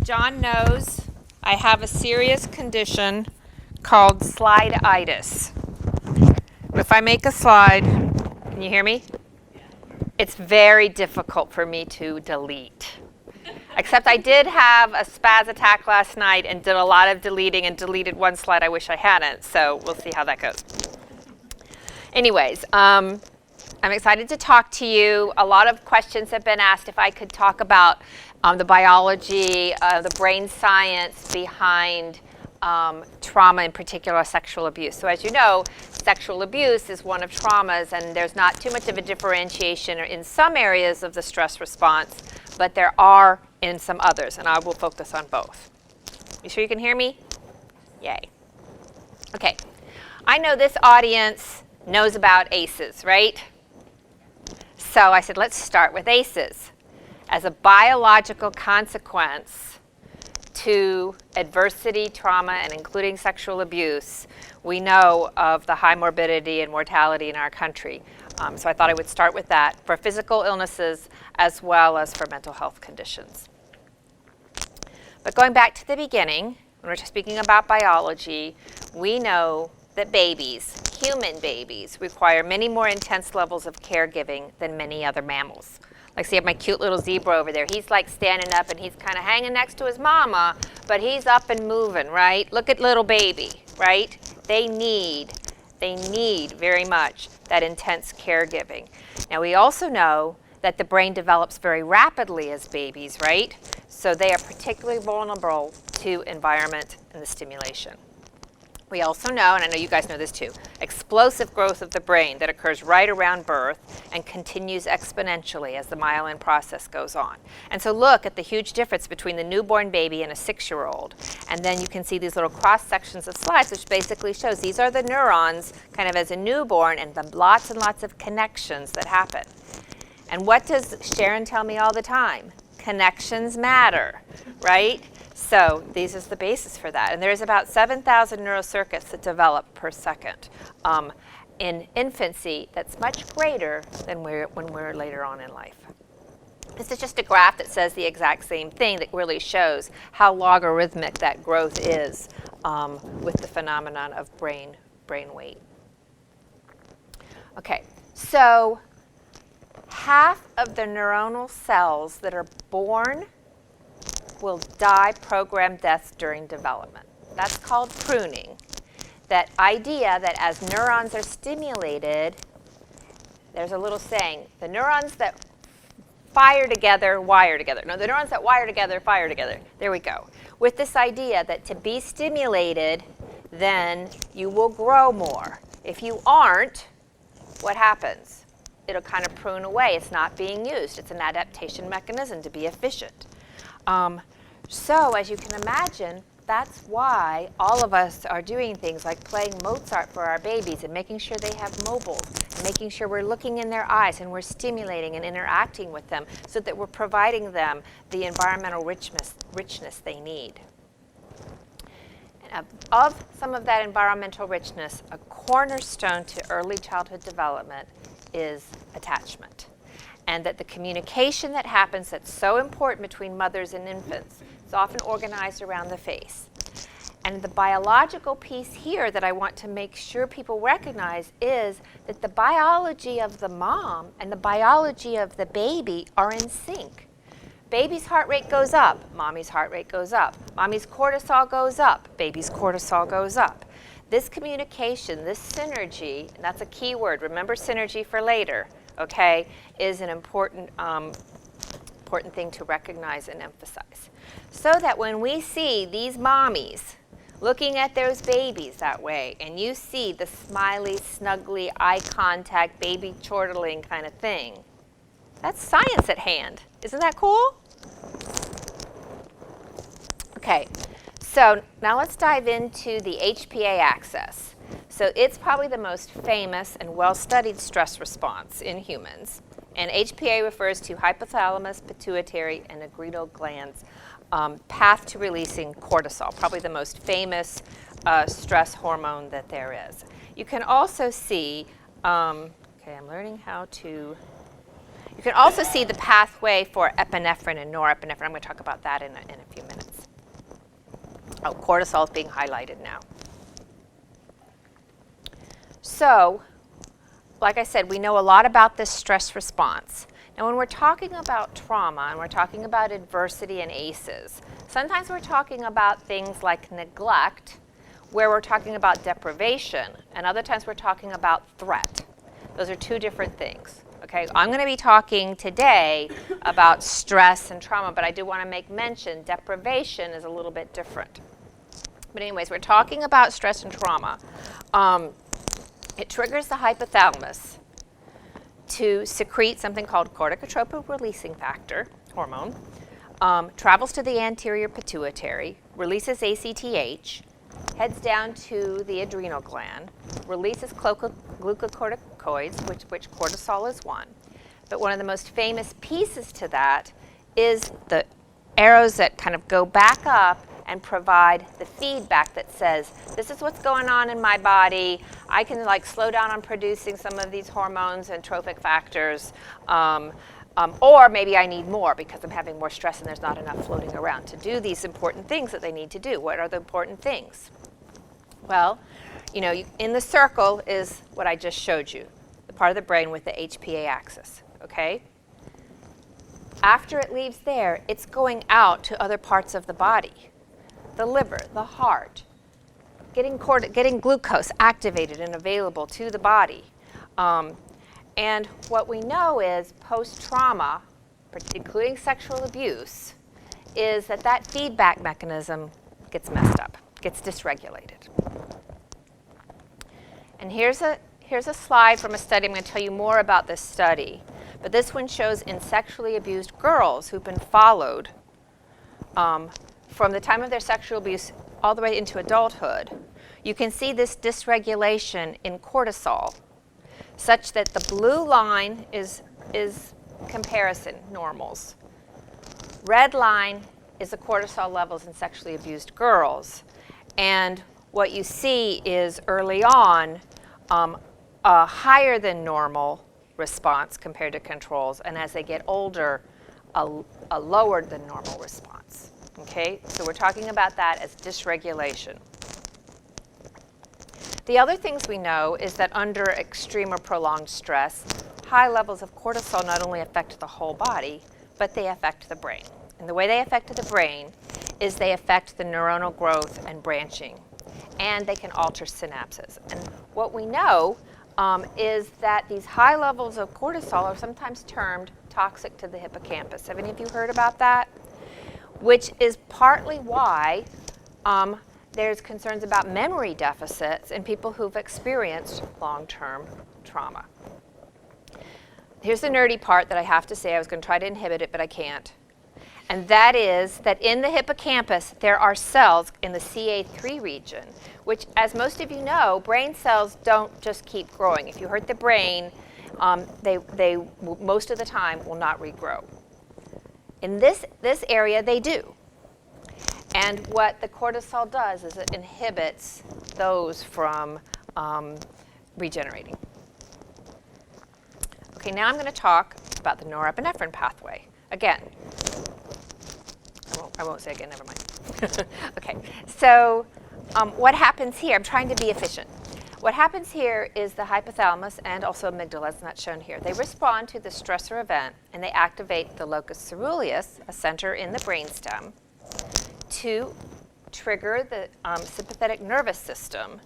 John knows, I have a serious condition called slide-itis. If I make a slide, can you hear me? It's very difficult for me to delete. Except I did have a spaz attack last night and did a lot of deleting and deleted one slide I wish I hadn't, so we'll see how that goes. Anyways, I'm excited to talk to you. A lot of questions have been asked if I could talk about the biology, the brain science behind trauma, in particular sexual abuse. So as you know, sexual abuse is one of traumas, and there's not too much of a differentiation in some areas of the stress response, but there are in some others, and I will focus on both. You sure you can hear me? Yay. Okay. I know this audience knows about ACEs, right? So I said, let's start with ACEs. As a biological consequence to adversity, trauma, and including sexual abuse, we know of the high morbidity and mortality in our country. So I thought I would start with that for physical illnesses as well as for mental health conditions. But going back to the beginning, when we're speaking about biology, we know that babies, human babies, require many more intense levels of caregiving than many other mammals. Like, see, I have my cute little zebra over there. He's like standing up and he's kind of hanging next to his mama, but he's up and moving, right? Look at little baby, right? They need very much that intense caregiving. Now, we also know that the brain develops very rapidly as babies, right? So they are particularly vulnerable to environment and the stimulation. We also know, and I know you guys know this too, explosive growth of the brain that occurs right around birth and continues exponentially as the myelin process goes on. And so look at the huge difference between the newborn baby and a 6-year-old. And then you can see these little cross sections of slides, which basically shows these are the neurons kind of as a newborn and the lots and lots of connections that happen. And what does Sharon tell me all the time? Connections matter, right? So this is the basis for that. And there's about 7,000 neural circuits that develop per second. In infancy, that's much greater than when we're later on in life. This is just a graph that says the exact same thing that really shows how logarithmic that growth is with the phenomenon of brain weight. Okay, so half of the neuronal cells that are born will die programmed deaths during development. That's called pruning. That idea that as neurons are stimulated, there's a little saying, the neurons that fire together, wire together. No, the neurons that wire together, fire together. There we go. With this idea that to be stimulated, then you will grow more. If you aren't, what happens? It'll kind of prune away. It's not being used. It's an adaptation mechanism to be efficient. So as you can imagine, that's why all of us are doing things like playing Mozart for our babies and making sure they have mobiles, and making sure we're looking in their eyes and we're stimulating and interacting with them so that we're providing them the environmental richness they need. And of some of that environmental richness, a cornerstone to early childhood development is attachment. And that the communication that happens that's so important between mothers and infants is often organized around the face. And the biological piece here that I want to make sure people recognize is that the biology of the mom and the biology of the baby are in sync. Baby's heart rate goes up, mommy's heart rate goes up. Mommy's cortisol goes up, baby's cortisol goes up. This communication, this synergy, and that's a key word, remember synergy for later, okay, is an important thing to recognize and emphasize. So that when we see these mommies looking at those babies that way, and you see the smiley, snuggly, eye contact, baby chortling kind of thing, that's science at hand. Isn't that cool? Okay, so now let's dive into the HPA axis. So it's probably the most famous and well-studied stress response in humans. And HPA refers to hypothalamus, pituitary, and adrenal glands path to releasing cortisol, probably the most famous stress hormone that there is. You can also see, okay, I'm learning how to You can also see the pathway for epinephrine and norepinephrine. I'm going to talk about that in a few minutes. Oh, cortisol is being highlighted now. So, like I said, we know a lot about this stress response. Now, when we're talking about trauma and we're talking about adversity and ACEs, sometimes we're talking about things like neglect, where we're talking about deprivation, and other times we're talking about threat. Those are two different things. Okay, I'm going to be talking today about stress and trauma, but I do want to make mention deprivation is a little bit different. But anyways, we're talking about stress and trauma. It triggers the hypothalamus to secrete something called corticotropin releasing factor hormone, travels to the anterior pituitary, releases ACTH, heads down to the adrenal gland, releases glucocorticoids, which cortisol is one. But one of the most famous pieces to that is the arrows that kind of go back up and provide the feedback that says, this is what's going on in my body. I can like slow down on producing some of these hormones and trophic factors, or maybe I need more because I'm having more stress and there's not enough floating around to do these important things that they need to do. What are the important things? Well, you know, in the circle is what I just showed you, the part of the brain with the HPA axis, okay? After it leaves there, it's going out to other parts of the body. The liver, the heart, getting glucose activated and available to the body. And what we know is post-trauma, including sexual abuse, is that feedback mechanism gets messed up, gets dysregulated. And here's a slide from a study. I'm going to tell you more about this study. But this one shows in sexually abused girls who've been followed from the time of their sexual abuse all the way into adulthood. You can see this dysregulation in cortisol, such that the blue line is comparison normals. Red line is the cortisol levels in sexually abused girls. And what you see is early on a higher than normal response compared to controls, and as they get older, a lower than normal response. Okay, so we're talking about that as dysregulation. The other things we know is that under extreme or prolonged stress, high levels of cortisol not only affect the whole body, but they affect the brain. And the way they affect the brain is they affect the neuronal growth and branching, and they can alter synapses. And what we know is that these high levels of cortisol are sometimes termed toxic to the hippocampus. Have any of you heard about that? Which is partly why there's concerns about memory deficits in people who've experienced long-term trauma. Here's the nerdy part that I have to say. I was going to try to inhibit it, but I can't. And that is that in the hippocampus, there are cells in the CA3 region, which, as most of you know, brain cells don't just keep growing. If you hurt the brain, they most of the time will not regrow. In this area, they do. And what the cortisol does is it inhibits those from regenerating. Okay, now I'm going to talk about the norepinephrine pathway. Again, I won't say again, never mind. Okay, so what happens here, I'm trying to be efficient. What happens here is the hypothalamus and also amygdala, as not shown here. They respond to the stressor event and they activate the locus ceruleus, a center in the brainstem, to trigger the sympathetic nervous system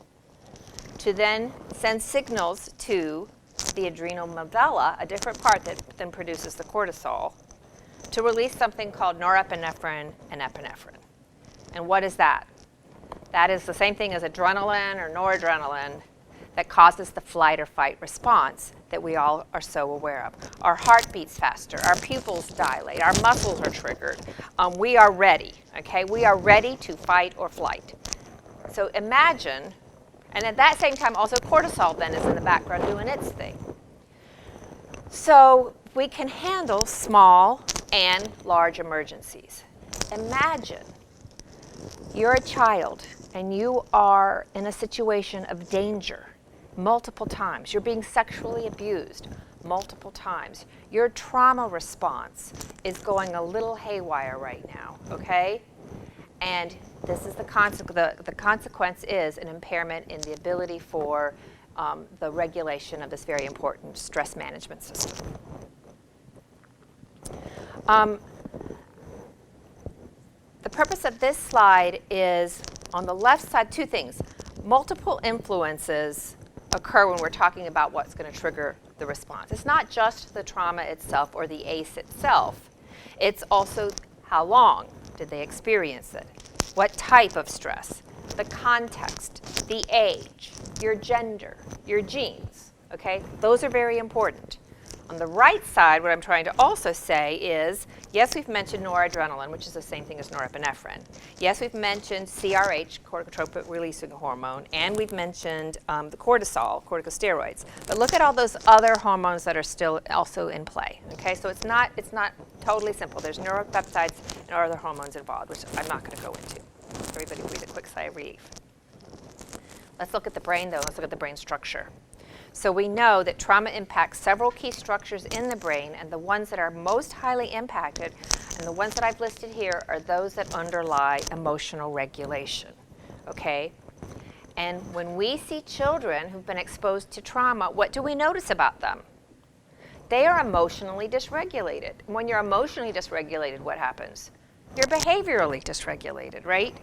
to then send signals to the adrenal medulla, a different part that then produces the cortisol, to release something called norepinephrine and epinephrine. And what is that? That is the same thing as adrenaline or noradrenaline that causes the flight or fight response that we all are so aware of. Our heart beats faster, our pupils dilate, our muscles are triggered. We are ready, okay? We are ready to fight or flight. So imagine, and at that same time also cortisol then is in the background doing its thing. So we can handle small and large emergencies. Imagine you're a child and you are in a situation of danger multiple times. You're being sexually abused multiple times. Your trauma response is going a little haywire right now, okay? And this is the consequence is an impairment in the ability for the regulation of this very important stress management system. The purpose of this slide is, on the left side, two things. Multiple influences occur when we're talking about what's going to trigger the response. It's not just the trauma itself or the ACE itself. It's also how long did they experience it, what type of stress, the context, the age, your gender, your genes. Okay? Those are very important. On the right side, what I'm trying to also say is, yes, we've mentioned noradrenaline, which is the same thing as norepinephrine. Yes, we've mentioned CRH, corticotropin-releasing hormone, and we've mentioned the cortisol, corticosteroids. But look at all those other hormones that are still also in play. Okay, so it's not totally simple. There's neuropeptides and other hormones involved, which I'm not going to go into. Everybody will read a quick sigh of relief. Let's look at the brain, though. Let's look at the brain structure. So we know that trauma impacts several key structures in the brain, and the ones that are most highly impacted, and the ones that I've listed here, are those that underlie emotional regulation, okay? And when we see children who've been exposed to trauma, what do we notice about them? They are emotionally dysregulated. And when you're emotionally dysregulated, what happens? You're behaviorally dysregulated, right?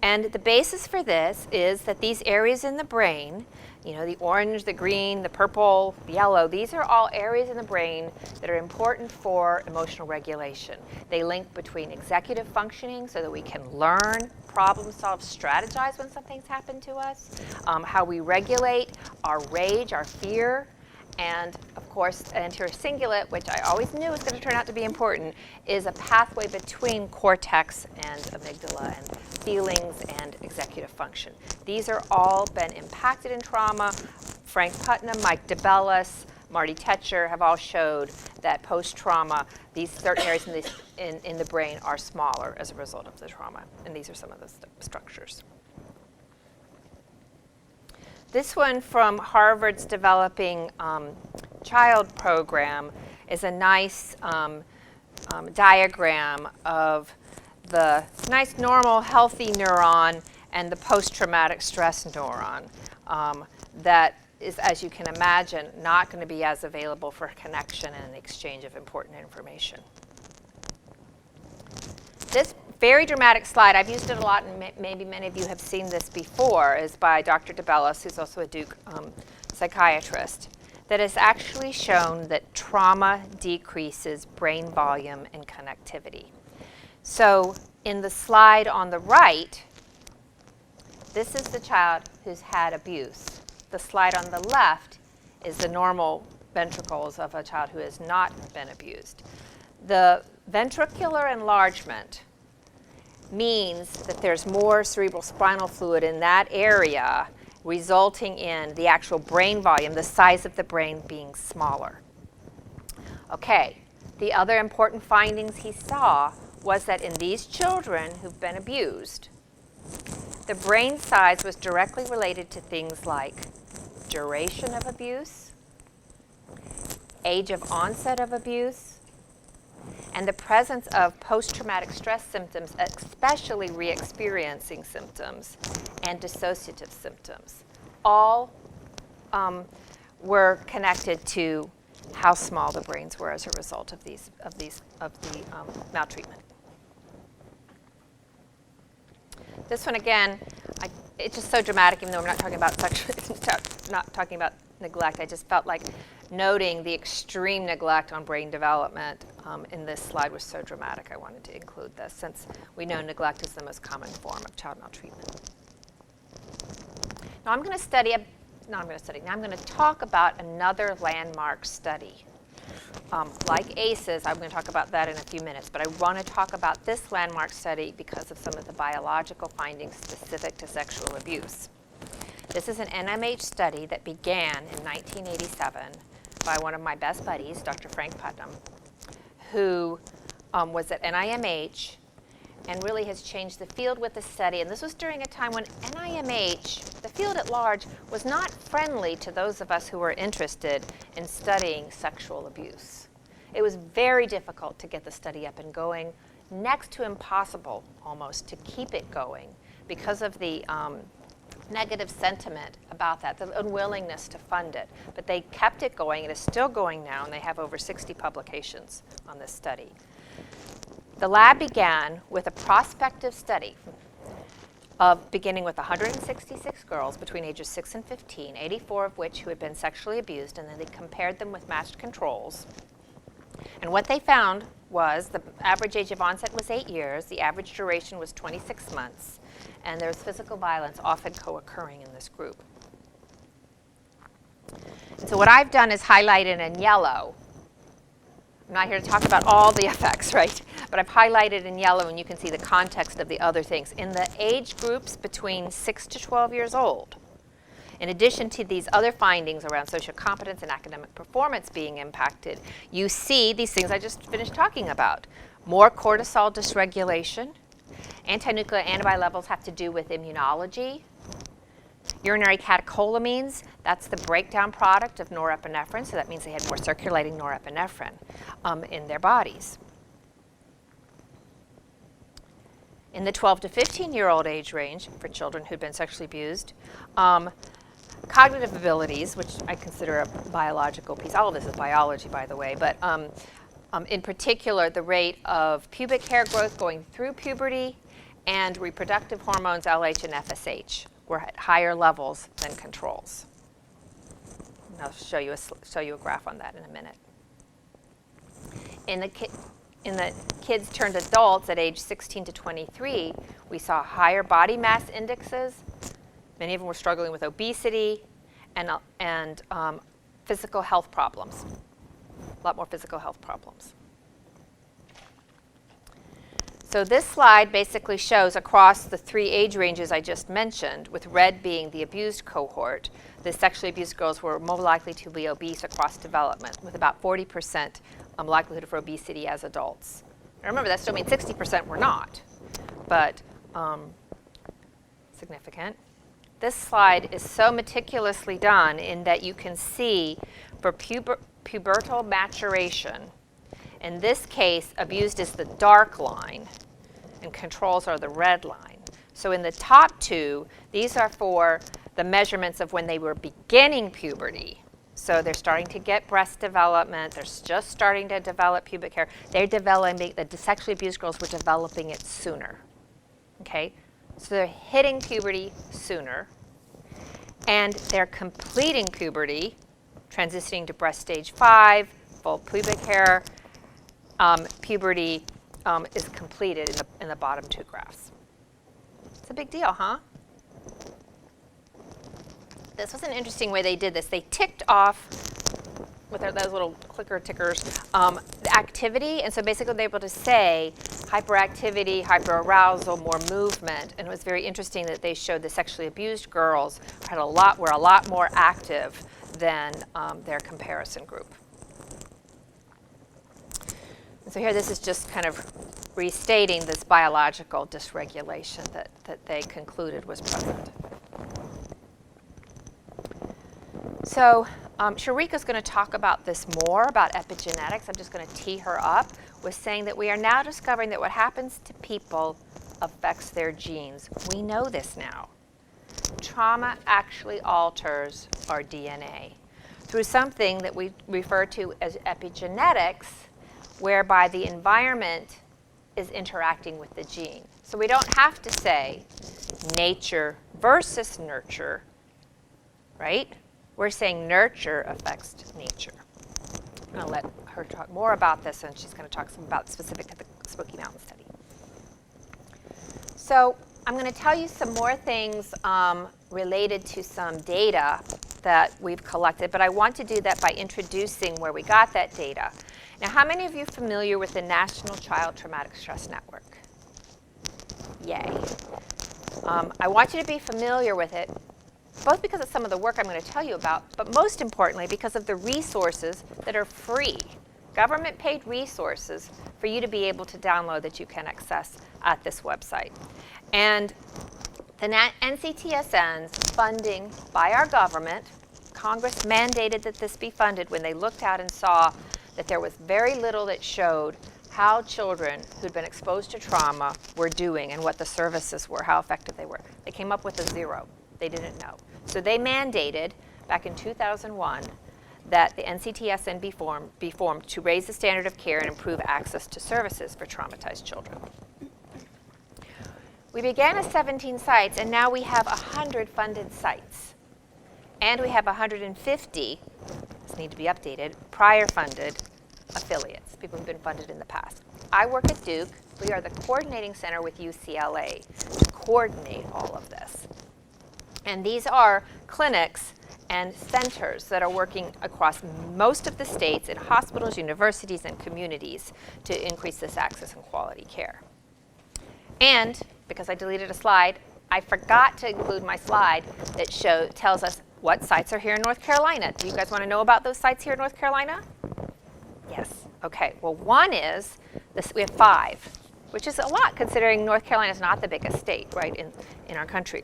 And the basis for this is that these areas in the brain, you know, the orange, the green, the purple, the yellow, these are all areas in the brain that are important for emotional regulation. They link between executive functioning so that we can learn, problem solve, strategize when something's happened to us, how we regulate our rage, our fear, and of course, an anterior cingulate, which I always knew was going to turn out to be important, is a pathway between cortex and amygdala and feelings and executive function. These are all been impacted in trauma. Frank Putnam, Mike DeBellis, Marty Tetcher have all showed that post-trauma, these certain areas in the brain are smaller as a result of the trauma. And these are some of the structures. This one from Harvard's Developing Child program is a nice diagram of the nice, normal, healthy neuron and the post-traumatic stress neuron that is, as you can imagine, not going to be as available for connection and exchange of important information. This very dramatic slide, I've used it a lot, and maybe many of you have seen this before, is by Dr. DeBellis, who's also a Duke psychiatrist, that has actually shown that trauma decreases brain volume and connectivity. So in the slide on the right, this is the child who's had abuse. The slide on the left is the normal ventricles of a child who has not been abused. The ventricular enlargement means that there's more cerebral spinal fluid in that area, resulting in the actual brain volume, the size of the brain being smaller. Okay, the other important findings he saw was that in these children who've been abused, the brain size was directly related to things like duration of abuse, age of onset of abuse, and the presence of post-traumatic stress symptoms, especially re-experiencing symptoms and dissociative symptoms. All were connected to how small the brains were as a result of the maltreatment. This one again, it's just so dramatic, even though we're not talking about not talking about neglect. I just felt like noting the extreme neglect on brain development in this slide was so dramatic. I wanted to include this since we know neglect is the most common form of child maltreatment. Now I'm going to talk about another landmark study. Like ACEs, I'm going to talk about that in a few minutes, but I want to talk about this landmark study because of some of the biological findings specific to sexual abuse. This is an NIMH study that began in 1987 by one of my best buddies, Dr. Frank Putnam, who was at NIMH and really has changed the field with the study. And this was during a time when NIMH, the field at large, was not friendly to those of us who were interested in studying sexual abuse. It was very difficult to get the study up and going, next to impossible almost to keep it going because of the negative sentiment about that, the unwillingness to fund it. But they kept it going. It is still going now, and they have over 60 publications on this study. The lab began with a prospective study of beginning with 166 girls between ages 6 and 15, 84 of which who had been sexually abused, and then they compared them with matched controls. And what they found was the average age of onset was 8 years, the average duration was 26 months, and there was physical violence often co-occurring in this group. And so what I've done is highlighted in yellow. I'm not here to talk about all the effects, right? But I've highlighted in yellow, and you can see the context of the other things. In the age groups between 6 to 12 years old, in addition to these other findings around social competence and academic performance being impacted, you see these things I just finished talking about. More cortisol dysregulation. Anti-nuclear antibody levels have to do with immunology. Urinary catecholamines, that's the breakdown product of norepinephrine, so that means they had more circulating norepinephrine in their bodies. In the 12 to 15-year-old age range for children who'd been sexually abused, cognitive abilities, which I consider a biological piece, all of this is biology, by the way, but in particular, the rate of pubic hair growth going through puberty and reproductive hormones, LH and FSH, were at higher levels than controls. And I'll show you a graph on that in a minute. In the kids turned adults at age 16 to 23, we saw higher body mass indexes. Many of them were struggling with obesity and physical health problems. A lot more physical health problems. So this slide basically shows across the 3 age ranges I just mentioned, with red being the abused cohort, the sexually abused girls were more likely to be obese across development, with about 40% likelihood for obesity as adults. Now remember, that still means 60% were not, but significant. This slide is so meticulously done in that you can see for pubertal maturation, in this case, abused is the dark line, and controls are the red line. So in the top 2, these are for the measurements of when they were beginning puberty. So they're starting to get breast development. They're just starting to develop pubic hair. They're developing, the sexually abused girls were developing it sooner. Okay? So they're hitting puberty sooner. And they're completing puberty, transitioning to breast stage 5, full pubic hair. Puberty is completed in the bottom 2 graphs. It's a big deal, huh? This was an interesting way they did this. They ticked off with those little clicker tickers the activity, and so basically they were able to say hyperactivity, hyperarousal, more movement, and it was very interesting that they showed the sexually abused girls were a lot more active than their comparison group. And so here this is just kind of restating this biological dysregulation that they concluded was present. So Sharika's going to talk about this more, about epigenetics. I'm just going to tee her up with saying that we are now discovering that what happens to people affects their genes. We know this now. Trauma actually alters our DNA through something that we refer to as epigenetics, whereby the environment is interacting with the gene. So we don't have to say nature versus nurture, right? We're saying nurture affects nature. I'm going to let her talk more about this, and she's going to talk some about specific to the Smoky Mountain study. So I'm going to tell you some more things related to some data that we've collected, but I want to do that by introducing where we got that data. Now, how many of you are familiar with the National Child Traumatic Stress Network? Yay. I want you to be familiar with it, both because of some of the work I'm going to tell you about, but most importantly because of the resources that are free, government-paid resources for you to be able to download that you can access at this website. And the NCTSN's funding by our government, Congress mandated that this be funded when they looked out and saw that there was very little that showed how children who'd been exposed to trauma were doing and what the services were, how effective they were. They came up with a 0. They didn't know. So they mandated back in 2001 that the NCTSN be formed to raise the standard of care and improve access to services for traumatized children. We began with 17 sites, and now we have 100 funded sites. And we have 150, these need to be updated, prior funded affiliates, people who've been funded in the past. I work at Duke. We are the coordinating center with UCLA to coordinate all of this. And these are clinics and centers that are working across most of the states in hospitals, universities, and communities to increase this access and quality care. And because I deleted a slide, I forgot to include my slide that tells us what sites are here in North Carolina. Do you guys want to know about those sites here in North Carolina? Yes. Okay. Well, one is we have 5, which is a lot considering North Carolina is not the biggest state, right, in our country.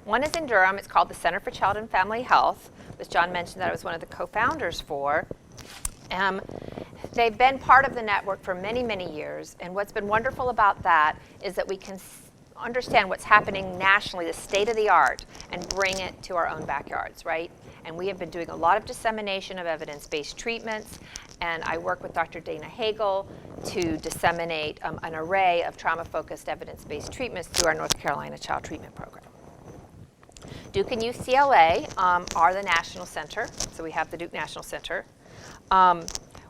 One is in Durham. It's called the Center for Child and Family Health, which John mentioned that I was one of the co-founders for. They've been part of the network for many, many years, and what's been wonderful about that is that we can understand what's happening nationally, the state of the art, and bring it to our own backyards, right? And we have been doing a lot of dissemination of evidence-based treatments, and I work with Dr. Dana Hagel to disseminate an array of trauma-focused evidence-based treatments through our North Carolina Child Treatment Program. Duke and UCLA are the national center, so we have the Duke National Center.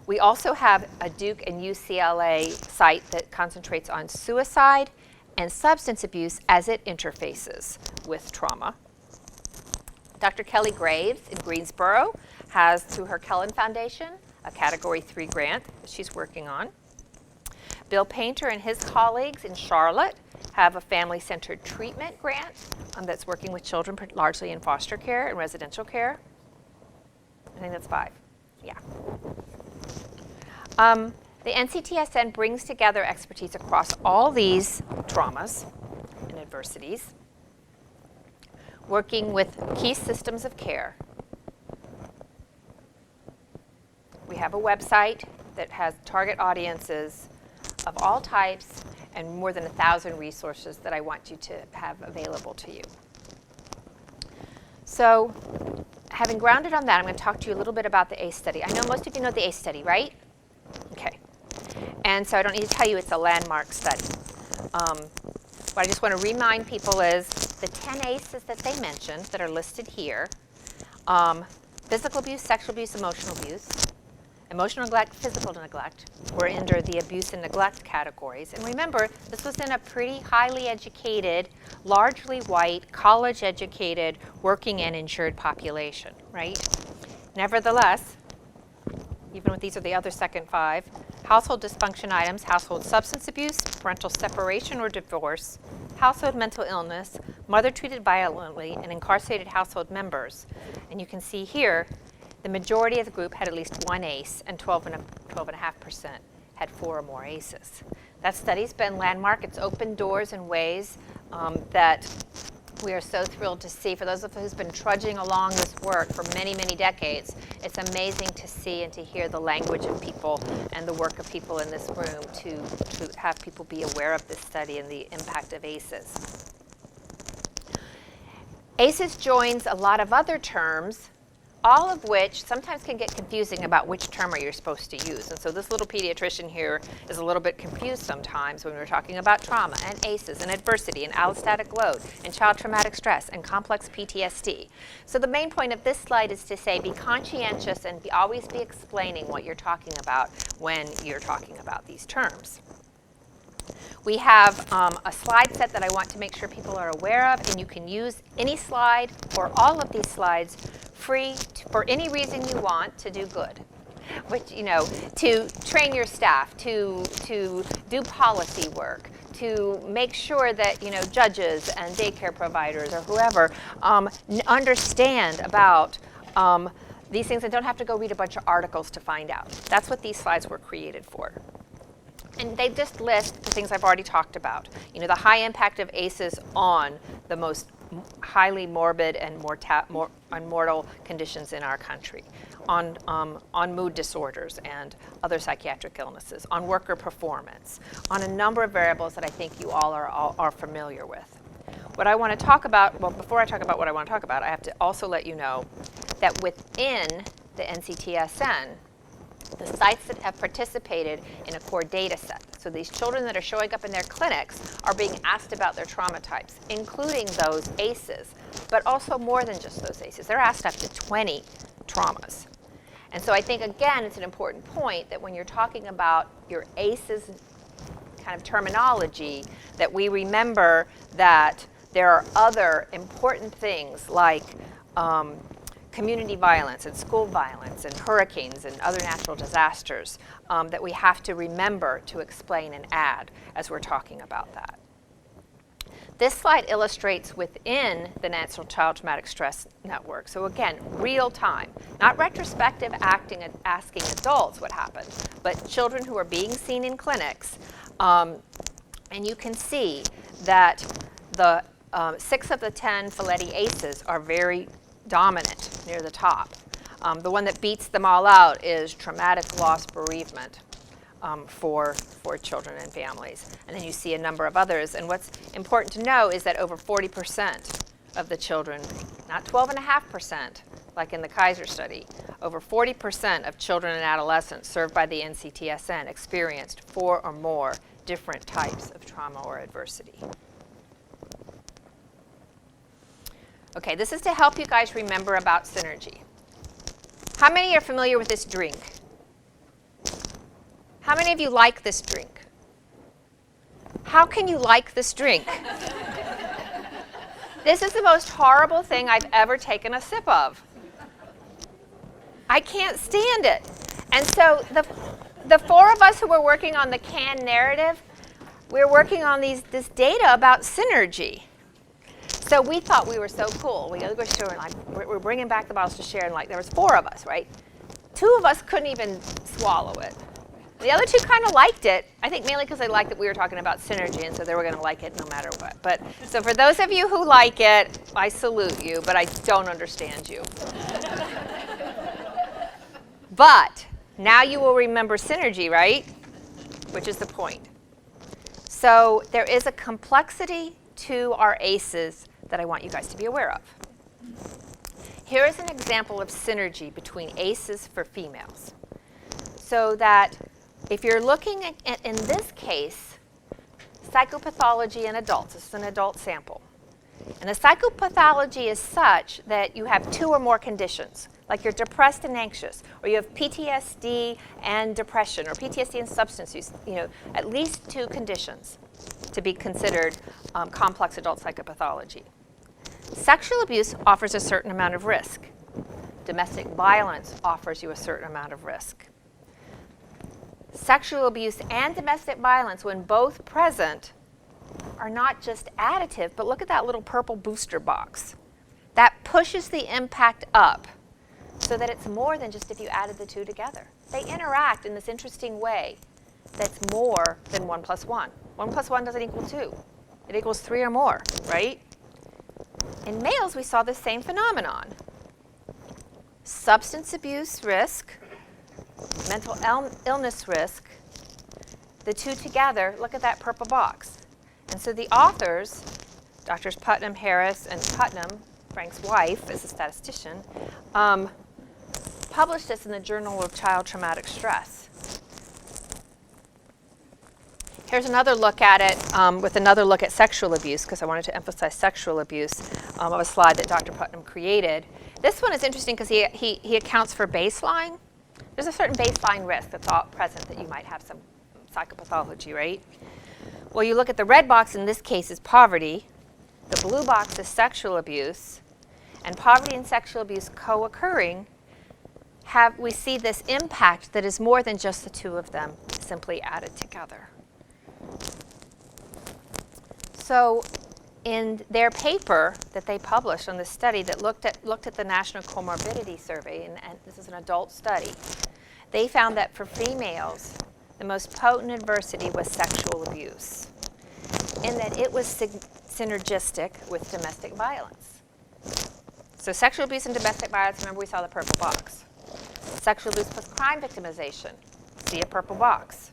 We also have a Duke and UCLA site that concentrates on suicide and substance abuse as it interfaces with trauma. Dr. Kelly Graves in Greensboro has, through her Kellen Foundation, a Category 3 grant that she's working on. Bill Painter and his colleagues in Charlotte have a family-centered treatment grant that's working with children largely in foster care and residential care. I think that's 5. Yeah. The NCTSN brings together expertise across all these traumas and adversities, working with key systems of care. We have a website that has target audiences of all types and more than 1,000 resources that I want you to have available to you. So, having grounded on that, I'm going to talk to you a little bit about the ACE study. I know most of you know the ACE study, right? Okay. And so I don't need to tell you it's a landmark study. What I just want to remind people is the 10 ACEs that they mentioned that are listed here, physical abuse, sexual abuse, emotional neglect, physical neglect, were under the abuse and neglect categories. And remember, this was in a pretty highly educated, largely white, college-educated, working and insured population, right? Nevertheless, even with these are the other second 5, household dysfunction items, household substance abuse, parental separation or divorce, household mental illness, mother treated violently, and incarcerated household members. And you can see here, the majority of the group had at least 1 ACE, and 12.5% had 4 or more ACEs. That study's been landmark. It's opened doors in ways that we are so thrilled to see. For those of us who've been trudging along this work for many, many decades, it's amazing to see and to hear the language of people and the work of people in this room to have people be aware of this study and the impact of ACEs. ACEs joins a lot of other terms, all of which sometimes can get confusing about which term are you supposed to use. And so this little pediatrician here is a little bit confused sometimes when we're talking about trauma and ACEs and adversity and allostatic load and child traumatic stress and complex PTSD. So the main point of this slide is to say be conscientious and always be explaining what you're talking about when you're talking about these terms. We have a slide set that I want to make sure people are aware of, and you can use any slide or all of these slides free for any reason you want to do good. Which, to train your staff, to do policy work, to make sure that, judges and daycare providers or whoever understand about these things and don't have to go read a bunch of articles to find out. That's what these slides were created for. And they just list the things I've already talked about. You know, the high impact of ACEs on the most highly morbid and mortal conditions in our country, on mood disorders and other psychiatric illnesses, on worker performance, on a number of variables that I think you all are familiar with. What I want to talk about, well, before I talk about what I want to talk about, I have to also let you know that within the NCTSN, the sites that have participated in a core data set, so these children that are showing up in their clinics are being asked about their trauma types, including those ACEs, but also more than just those ACEs. They're asked up to 20 traumas. And so I think, again, it's an important point that when you're talking about your ACEs kind of terminology, that we remember that there are other important things like community violence and school violence and hurricanes and other natural disasters that we have to remember to explain and add as we're talking about that. This slide illustrates within the National Child Traumatic Stress Network. So again, real time, not retrospective asking adults what happened, but children who are being seen in clinics. And you can see that the 6 of the 10 Folletti ACEs are very dominant near the top. The one that beats them all out is traumatic loss bereavement for children and families. And then you see a number of others. And what's important to know is that over 40% of the children, not 12.5%, like in the Kaiser study, over 40% of children and adolescents served by the NCTSN experienced 4 or more different types of trauma or adversity. Okay, this is to help you guys remember about synergy. How many are familiar with this drink? How many of you like this drink? How can you like this drink? This is the most horrible thing I've ever taken a sip of. I can't stand it. And so the 4 of us who were working on the CAN narrative, we were working on this data about synergy. So we thought we were so cool. We go to share and we're bringing back the bottles to share, and there was 4 of us, right? 2 of us couldn't even swallow it. The other 2 kind of liked it. I think mainly because they liked that we were talking about synergy, and so they were going to like it no matter what. But so for those of you who like it, I salute you, but I don't understand you. But now you will remember synergy, right? Which is the point. So there is a complexity to our ACEs that I want you guys to be aware of. Here is an example of synergy between ACEs for females. So that if you're looking at, in this case, psychopathology in adults, this is an adult sample. And the psychopathology is such that you have 2 or more conditions, like you're depressed and anxious, or you have PTSD and depression, or PTSD and substance use, at least 2 conditions to be considered complex adult psychopathology. Sexual abuse offers a certain amount of risk. Domestic violence offers you a certain amount of risk. Sexual abuse and domestic violence, when both present, are not just additive, but look at that little purple booster box. That pushes the impact up so that it's more than just if you added the 2 together. They interact in this interesting way that's more than 1 plus 1. 1 plus 1 doesn't equal 2. It equals 3 or more, right? In males, we saw the same phenomenon. Substance abuse risk, mental illness risk, the 2 together, look at that purple box. And so the authors, Drs. Putnam, Harris, and Putnam, Frank's wife is a statistician, published this in the Journal of Child Traumatic Stress. Here's another look at it with another look at sexual abuse, because I wanted to emphasize sexual abuse of a slide that Dr. Putnam created. This one is interesting because he accounts for baseline. There's a certain baseline risk that's all present that you might have some psychopathology, right? Well, you look at the red box, in this case is poverty. The blue box is sexual abuse. And poverty and sexual abuse co-occurring, we see this impact that is more than just the 2 of them simply added together. So in their paper that they published on this study that looked at the National Comorbidity Survey, and this is an adult study, they found that for females, the most potent adversity was sexual abuse, in that it was synergistic with domestic violence. So sexual abuse and domestic violence, remember we saw the purple box. Sexual abuse plus crime victimization, see a purple box.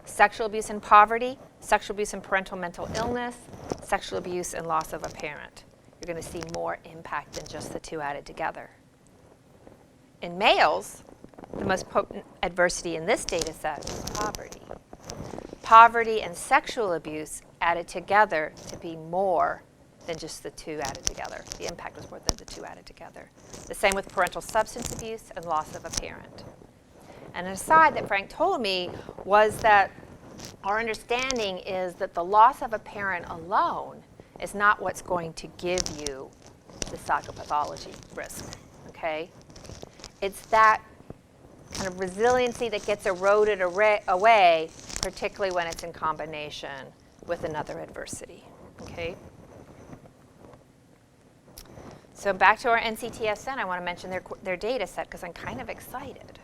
Sexual abuse and poverty, sexual abuse and parental mental illness, sexual abuse and loss of a parent. You're going to see more impact than just the two added together. In males, the most potent adversity in this data set is poverty. Poverty and sexual abuse added together to be more than just the two added together. The impact was more than the two added together. The same with parental substance abuse and loss of a parent. And an aside that Frank told me was that our understanding is that the loss of a parent alone is not what's going to give you the psychopathology risk, okay? It's that kind of resiliency that gets eroded away, particularly when it's in combination with another adversity, okay? So back to our NCTSN, I want to mention their data set because I'm kind of excited.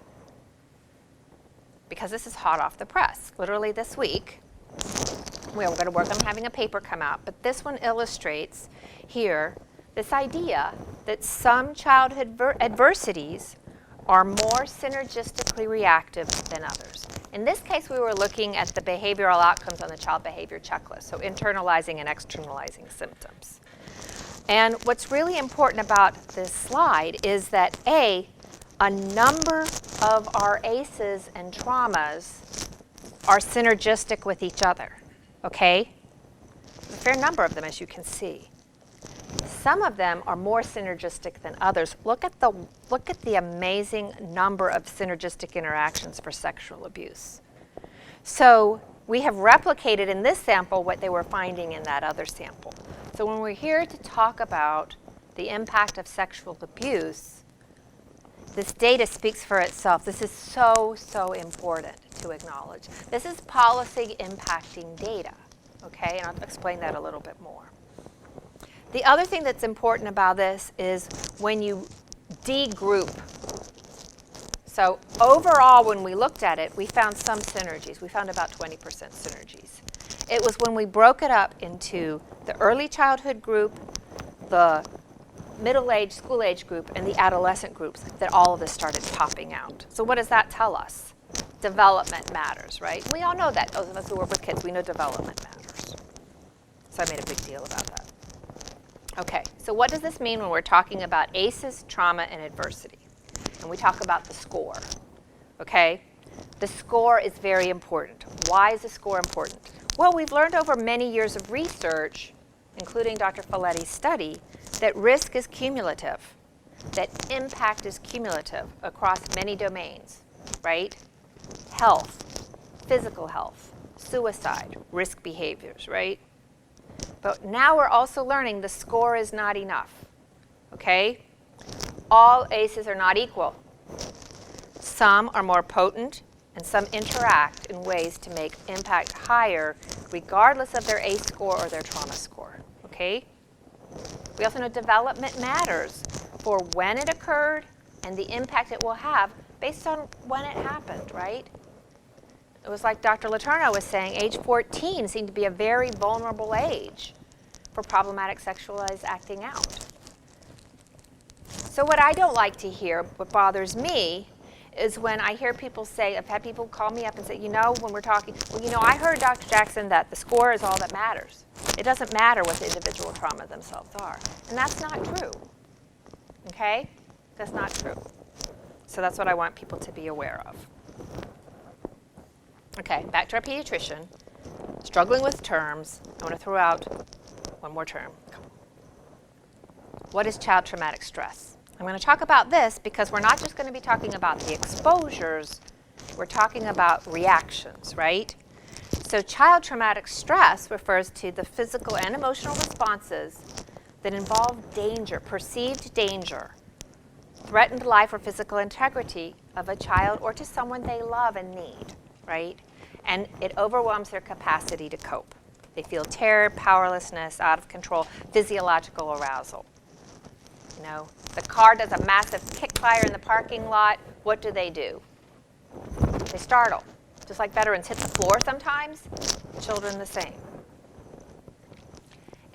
Because this is hot off the press. Literally this week, we're going to work on having a paper come out, but this one illustrates here this idea that some childhood adversities are more synergistically reactive than others. In this case, we were looking at the behavioral outcomes on the child behavior checklist, so internalizing and externalizing symptoms. And what's really important about this slide is that a number of our ACEs and traumas are synergistic with each other, okay? A fair number of them, as you can see. Some of them are more synergistic than others. Look at the amazing number of synergistic interactions for sexual abuse. So we have replicated in this sample what they were finding in that other sample. So when we're here to talk about the impact of sexual abuse, this data speaks for itself. This is so, so important to acknowledge. This is policy impacting data, okay? And I'll explain that a little bit more. The other thing that's important about this is when you degroup. So overall, when we looked at it, we found some synergies. We found about 20% synergies. It was when we broke it up into the early childhood group, the middle-age, school-age group, and the adolescent groups that all of this started popping out. So what does that tell us? Development matters, right? We all know that. Those of us who work with kids, we know development matters. So I made a big deal about that. Okay, so what does this mean when we're talking about ACEs, trauma, and adversity? And we talk about the score, okay? The score is very important. Why is the score important? Well, we've learned over many years of research, including Dr. Folletti's study, that risk is cumulative, that impact is cumulative across many domains, right? Health, physical health, suicide, risk behaviors, right? But now we're also learning the score is not enough, okay? All ACEs are not equal. Some are more potent, and some interact in ways to make impact higher, regardless of their ACE score or their trauma score, okay? We also know development matters for when it occurred and the impact it will have based on when it happened, right? It was like Dr. Letourneau was saying, age 14 seemed to be a very vulnerable age for problematic sexualized acting out. So what I don't like to hear, what bothers me, is when I hear people say, I've had people call me up and say, you know, when we're talking, well, you know, I heard Dr. Jackson that the score is all that matters. It doesn't matter what the individual trauma themselves are. And that's not true, okay? That's not true. So that's what I want people to be aware of. Okay, back to our pediatrician. Struggling with terms. I want to throw out one more term. What is child traumatic stress? I'm going to talk about this because we're not just going to be talking about the exposures, we're talking about reactions, right? So child traumatic stress refers to the physical and emotional responses that involve danger, perceived danger, threatened life or physical integrity of a child or to someone they love and need, right? And it overwhelms their capacity to cope. They feel terror, powerlessness, out of control, physiological arousal. You know, the car does a massive kick fire in the parking lot. What do? They startle. Just like veterans hit the floor sometimes, children the same.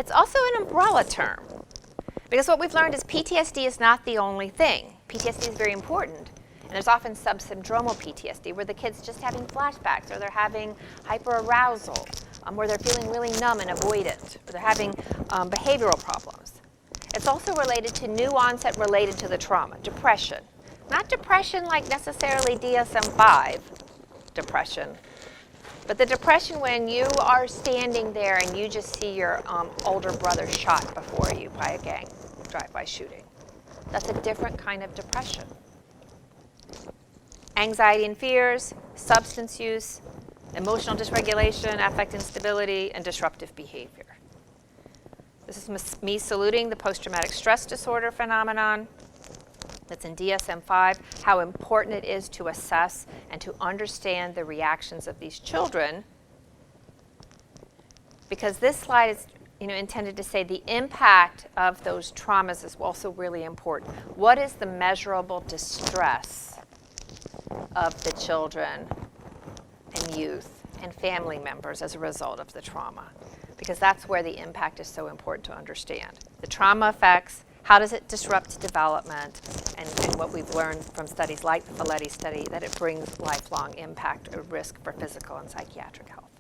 It's also an umbrella term, because what we've learned is PTSD is not the only thing. PTSD is very important, and there's often subsyndromal PTSD where the kid's just having flashbacks, or they're having hyperarousal, where they're feeling really numb and avoidant, or they're having behavioral problems. It's also related to new onset related to the trauma, depression. Not depression like necessarily DSM-5 depression, but the depression when you are standing there and you just see your older brother shot before you by a gang drive-by shooting. That's a different kind of depression. Anxiety and fears, substance use, emotional dysregulation, affect instability, and disruptive behavior. This is me saluting the post-traumatic stress disorder phenomenon that's in DSM-5, how important it is to assess and to understand the reactions of these children, because this slide is intended to say the impact of those traumas is also really important. What is the measurable distress of the children and youth and family members as a result of the trauma? Because that's where the impact is so important to understand. The trauma effects, how does it disrupt development, and what we've learned from studies like the Folletti study, that it brings lifelong impact or risk for physical and psychiatric health.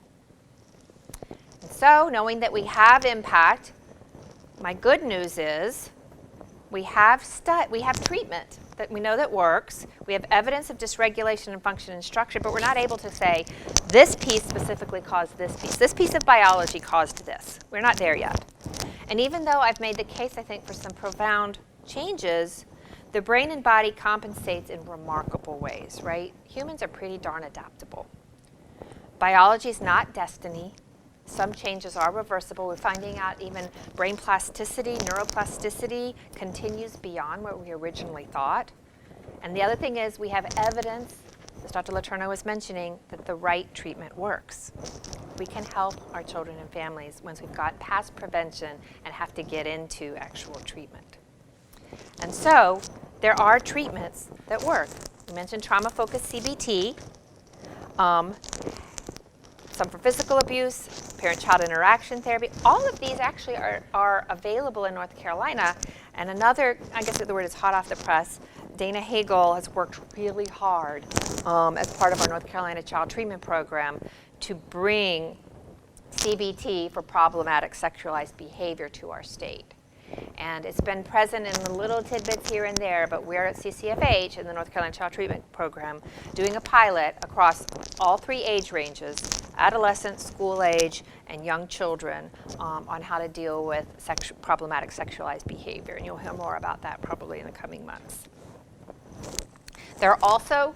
And so, knowing that we have impact, my good news is we have treatment that we know that works. We have evidence of dysregulation in function and structure, but we're not able to say this piece specifically caused this piece. This piece of biology caused this. We're not there yet. And even though I've made the case, I think, for some profound changes, the brain and body compensates in remarkable ways, right? Humans are pretty darn adaptable. Biology is not destiny. Some changes are reversible. We're finding out even brain plasticity, neuroplasticity continues beyond what we originally thought. And the other thing is we have evidence, as Dr. Letourneau was mentioning, that the right treatment works. We can help our children and families once we've got past prevention and have to get into actual treatment. And so there are treatments that work. We mentioned trauma-focused CBT, some for physical abuse, parent-child interaction therapy. All of these actually are available in North Carolina. And another, I guess the word is hot off the press, Dana Hagel has worked really hard as part of our North Carolina Child Treatment Program to bring CBT for problematic sexualized behavior to our state. And it's been present in the little tidbits here and there, but we're at CCFH in the North Carolina Child Treatment Program doing a pilot across all 3 age ranges, adolescent, school age, and young children, on how to deal with problematic sexualized behavior. And you'll hear more about that probably in the coming months. There are also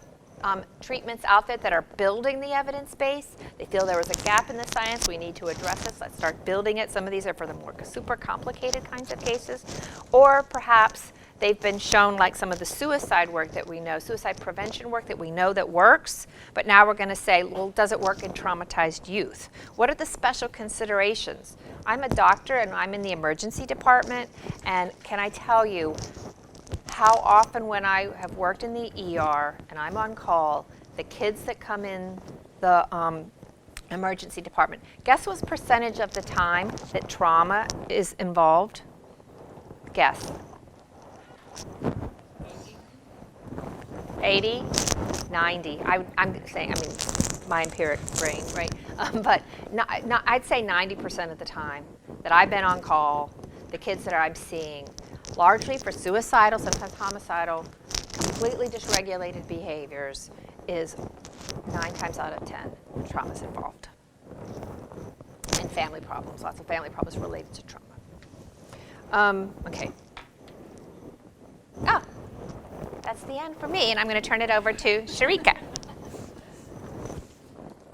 treatments out there that are building the evidence base. They feel there was a gap in the science. We need to address this. Let's start building it. Some of these are for the more super complicated kinds of cases. Or perhaps they've been shown, like some of the suicide work that we know, suicide prevention work that we know that works. But now we're going to say, well, does it work in traumatized youth? What are the special considerations? I'm a doctor and I'm in the emergency department. And can I tell you, how often when I have worked in the ER and I'm on call, the kids that come in the emergency department, guess what percentage of the time that trauma is involved? Guess. 80? 90? I'm saying, my empiric brain, right? But I'd say 90% of the time that I've been on call, the kids that I'm seeing, largely for suicidal, sometimes homicidal, completely dysregulated behaviors, is 9 times out of 10 trauma's involved. And family problems, lots of family problems related to trauma. Okay. That's the end for me, and I'm going to turn it over to Sharika.